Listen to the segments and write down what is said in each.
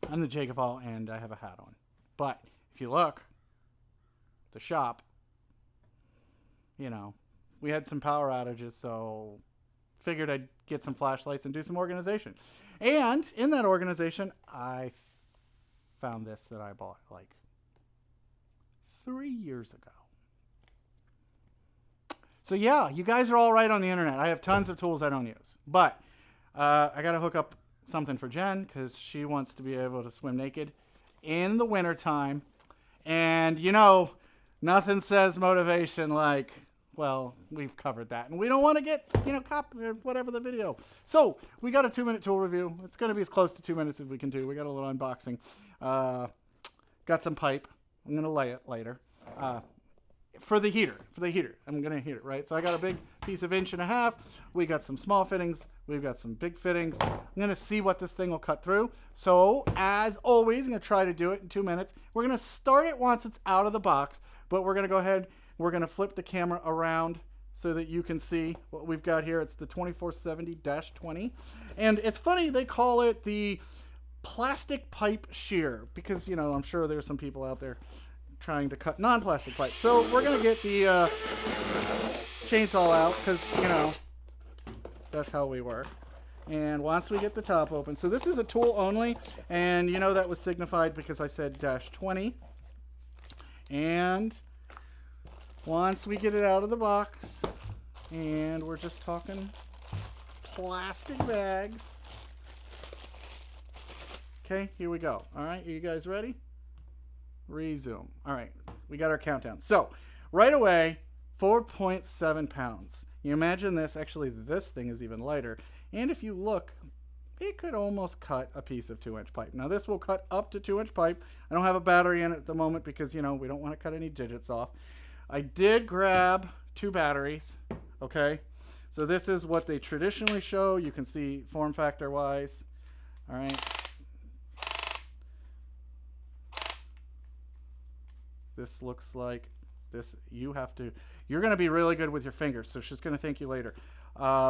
I'm the JakeOfALL, and I have a hat on. But if you look, the shop, you know, we had some power outages, so figured I'd get some flashlights and do some organization. And in that organization, I found this that I bought like 3 years ago. So yeah, you guys are all right on the internet. I have tons of tools I don't use. But I got to hook up something for Jen because she wants to be able to swim naked in the wintertime. And, you know, nothing says motivation like, well, we've covered that. And we don't want to get, you know, whatever the video. So we got a 2-minute tool review. It's going to be as close to 2 minutes as we can do. We got a little unboxing. Got some pipe. I'm going to lay it later. For the heater. I'm going to heat it, right? So I got a big piece of 1.5 inches. We got some small fittings. We've got some big fittings. I'm going to see what this thing will cut through. So as always, I'm going to try to do it in 2 minutes. We're going to start it once it's out of the box, but we're going to go ahead. We're going to flip the camera around so that you can see what we've got here. It's the 2470-20. And it's funny, they call it the plastic pipe shear because, you know, I'm sure there's some people out there trying to cut non-plastic pipe. So we're going to get the chainsaw out because, you know, that's how we work. And once we get the top open, so this is a tool only, and you know that was signified because I said -20. And once we get it out of the box, and we're just talking plastic bags. Okay, here we go. All right, are you guys ready? Resume. All right, we got our countdown. So right away, 4.7 pounds. You imagine this, actually this thing is even lighter. And if you look, it could almost cut a piece of 2-inch pipe. Now this will cut up to 2-inch pipe. I don't have a battery in it at the moment because, you know, we don't want to cut any digits off. I did grab 2 batteries, okay? So this is what they traditionally show. You can see form factor wise. All right. This looks like this. You're going to be really good with your fingers. So she's going to thank you later.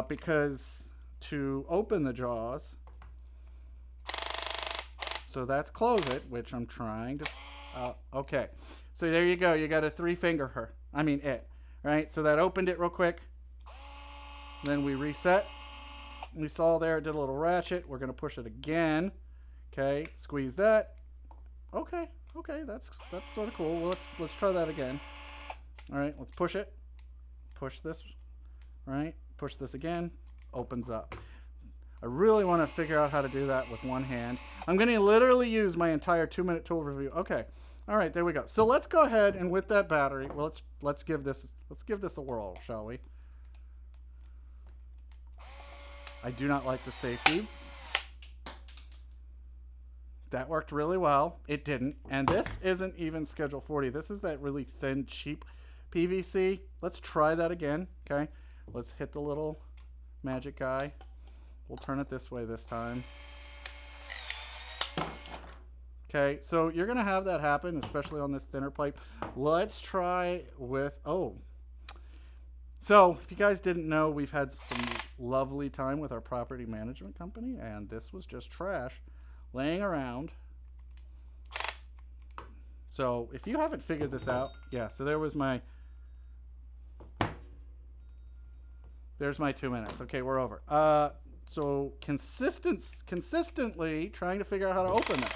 Because to open the jaws, so that's close it, which I'm trying to, okay. So there you go. You got a 3-finger it, right? So that opened it real quick. Then we reset. We saw there it did a little ratchet. We're going to push it again. Okay, squeeze that. Okay, that's sort of cool. Well, let's try that again. All right, let's push it. Push this, right? Push this again. Opens up. I really want to figure out how to do that with one hand. I'm going to literally use my entire 2-minute tool review. Okay. All right, there we go. So let's go ahead and with that battery, well, let's give this a whirl, shall we? I do not like the safety. That worked really well. It didn't. And this isn't even Schedule 40. This is that really thin, cheap PVC. Let's try that again. Okay. Let's hit the little magic guy. We'll turn it this way this time. Okay, so you're going to have that happen, especially on this thinner pipe. Let's try with, so if you guys didn't know, we've had some lovely time with our property management company, and this was just trash laying around. So if you haven't figured this out, yeah, so there's my 2 minutes. Okay, we're over. So consistently trying to figure out how to open it.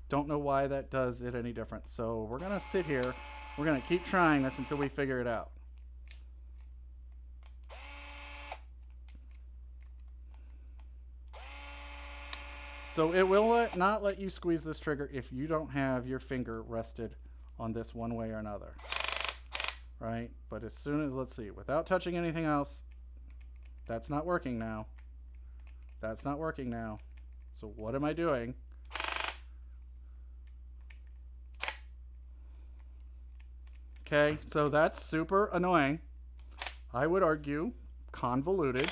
Don't know why that does it any different. So we're going to sit here. We're going to keep trying this until we figure it out. So it will not let you squeeze this trigger if you don't have your finger rested on this one way or another. Right? But as soon as, let's see, without touching anything else, that's not working now. That's not working now. So what am I doing? Okay, so that's super annoying. I would argue convoluted.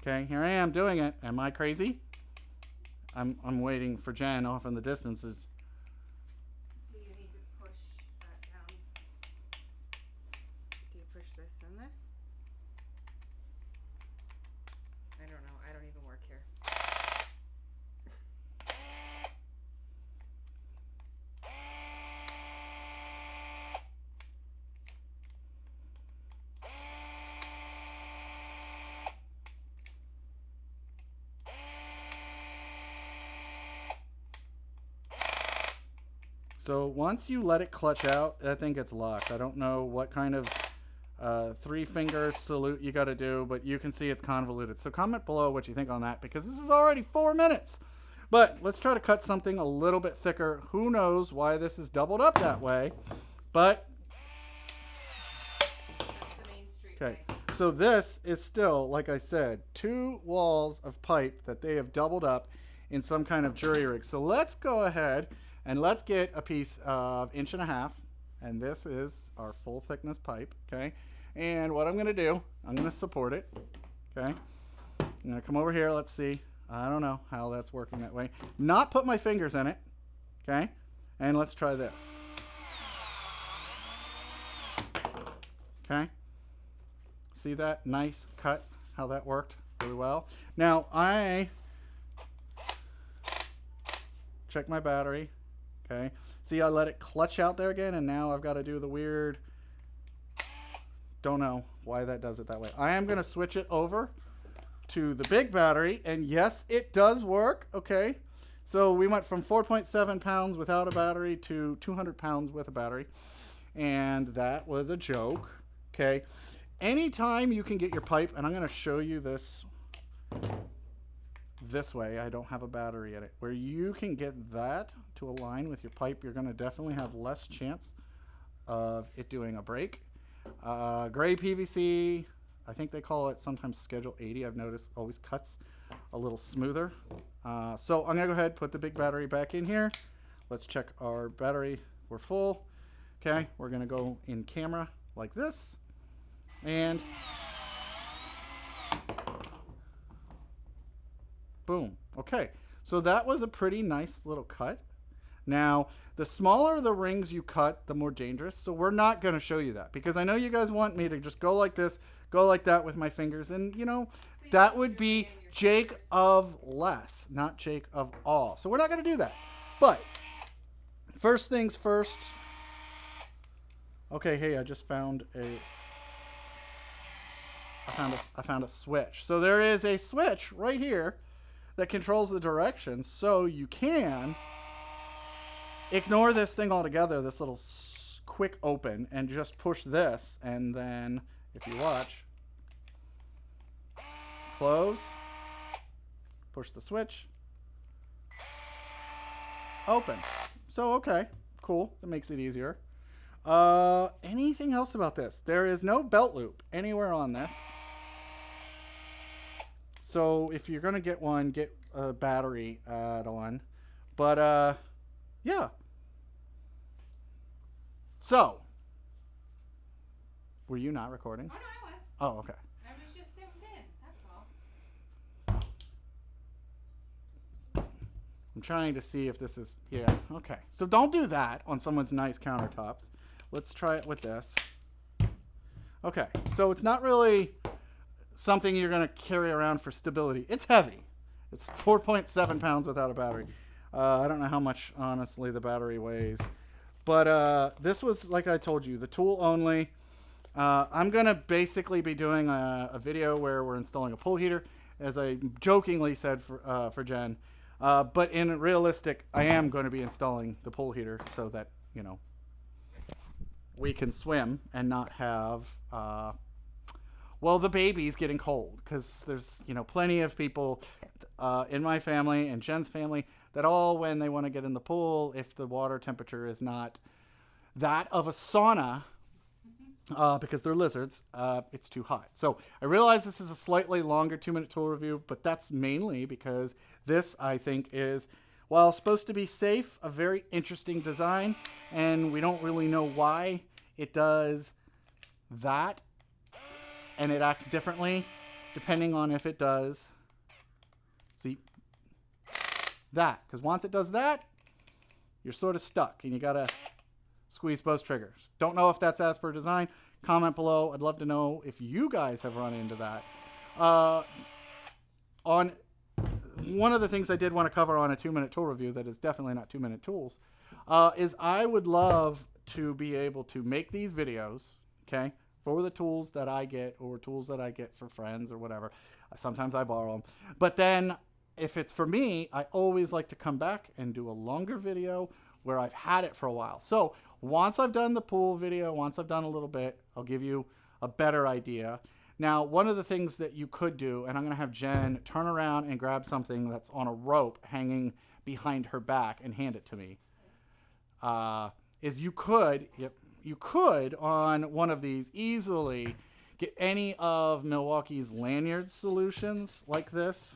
Okay, here I am doing it. Am I crazy? I'm waiting for Jen off in the distances. Do you need to push that down? Do you this than this? I don't know. I don't even work here. So once you let it clutch out, that thing gets locked. I don't know what kind of 3-finger salute you got to do, but you can see it's convoluted. So comment below what you think on that, because this is already 4 minutes. But let's try to cut something a little bit thicker. Who knows why this is doubled up that way, but That's the main street okay. way. So this is still, like I said, 2 walls of pipe that they have doubled up in some kind of jury rig. So let's go ahead and let's get a piece of 1.5 inches, and this is our full thickness pipe, okay? And what I'm going to do, I'm going to support it, okay? I'm going to come over here, let's see. I don't know how that's working that way. Not put my fingers in it, okay? And let's try this. Okay? See that nice cut, how that worked really well? Now, I check my battery. Okay, see, I let it clutch out there again, and now I've got to do the weird, don't know why that does it that way. I am going to switch it over to the big battery, and yes, it does work. Okay, so we went from 4.7 pounds without a battery to 200 pounds with a battery, and that was a joke. Okay, anytime you can get your pipe, and I'm going to show you this way, I don't have a battery in it, where you can get that to align with your pipe, you're going to definitely have less chance of it doing a break. Gray PVC, I think they call it sometimes Schedule 80, I've noticed always cuts a little smoother. So I'm going to go ahead, put the big battery back in here. Let's check our battery. We're full. Okay, we're going to go in camera like this, and boom. Okay, so that was a pretty nice little cut. Now, the smaller the rings you cut, the more dangerous. So we're not going to show you that, because I know you guys want me to just go like this, go like that with my fingers. And, you know, that would be Jake of less, not Jake of all. So we're not going to do that. But first things first. Okay, hey, I just found I found a switch. So there is a switch right here that controls the direction, so you can ignore this thing altogether, this little quick open, and just push this, and then if you watch, close, push the switch, open. So okay, cool, that makes it easier. Anything else about this? There is no belt loop anywhere on this. So if you're going to get one, get a battery add-on. But, yeah. So, were you not recording? Oh, no, I was. Oh, okay. I was just zoomed in, that's all. I'm trying to see if this is, yeah, okay. So don't do that on someone's nice countertops. Let's try it with this. Okay, so it's not really something you're going to carry around for stability. It's heavy. It's 4.7 pounds without a battery. I don't know how much, honestly, the battery weighs. But this was, like I told you, the tool only. I'm going to basically be doing a video where we're installing a pull heater, as I jokingly said for Jen. But in realistic, I am going to be installing the pull heater so that, you know, we can swim and not have... well, the baby's getting cold, because there's, you know, plenty of people in my family and Jen's family that all, when they want to get in the pool, if the water temperature is not that of a sauna, because they're lizards, it's too hot. So I realize this is a slightly longer 2-minute tool review, but that's mainly because this, I think, is, while supposed to be safe, a very interesting design, and we don't really know why it does that. And it acts differently depending on if it does, see, that. Because once it does that, you're sort of stuck, and you gotta squeeze both triggers. Don't know if that's as per design. Comment below. I'd love to know if you guys have run into that. On one of the things I did want to cover on a 2-minute tool review that is definitely not 2-minute tools is I would love to be able to make these videos, okay, for the tools that I get or tools that I get for friends or whatever. Sometimes I borrow them. But then if it's for me, I always like to come back and do a longer video where I've had it for a while. So once I've done the pool video, once I've done a little bit, I'll give you a better idea. Now, one of the things that you could do, and I'm going to have Jen turn around and grab something that's on a rope hanging behind her back and hand it to me, is you could on one of these easily get any of Milwaukee's Lanyard solutions like this.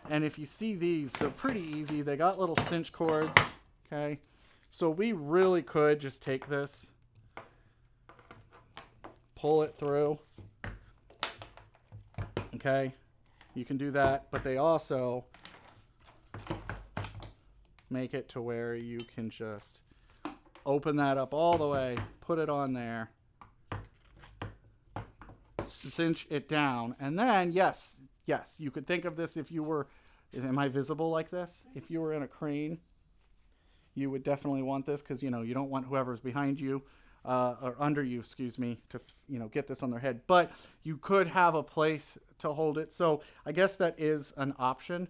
And if you see these, they're pretty easy. They got little cinch cords, okay? So we really could just take this, pull it through. Okay, you can do that, but they also make it to where you can just open that up all the way, put it on there, cinch it down, and then, yes, you could think of this if you were, am I visible like this? If you were in a crane, you would definitely want this because, you know, you don't want whoever's behind you or under you, excuse me, to, you know, get this on their head. But you could have a place to hold it. So I guess that is an option.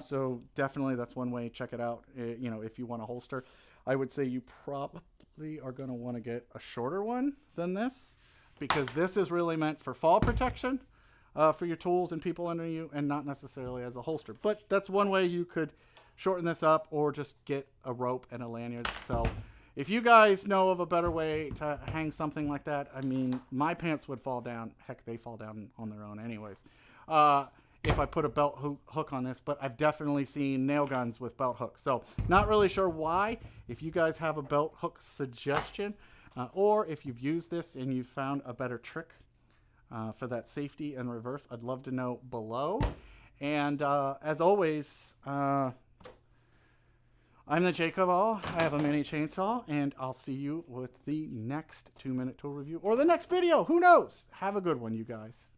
So definitely that's one way. Check it out, you know, if you want a holster. I would say you probably are going to want to get a shorter one than this because this is really meant for fall protection for your tools and people under you and not necessarily as a holster. But that's one way you could shorten this up or just get a rope and a lanyard. So if you guys know of a better way to hang something like that, I mean, my pants would fall down. Heck, they fall down on their own anyways. If I put a belt hook on this, but I've definitely seen nail guns with belt hooks. So not really sure why. If you guys have a belt hook suggestion, or if you've used this and you found a better trick for that safety and reverse, I'd love to know below. And as always, I'm the JakeOfALL. I have a mini chainsaw, and I'll see you with the next 2-minute tool review or the next video. Who knows? Have a good one, you guys.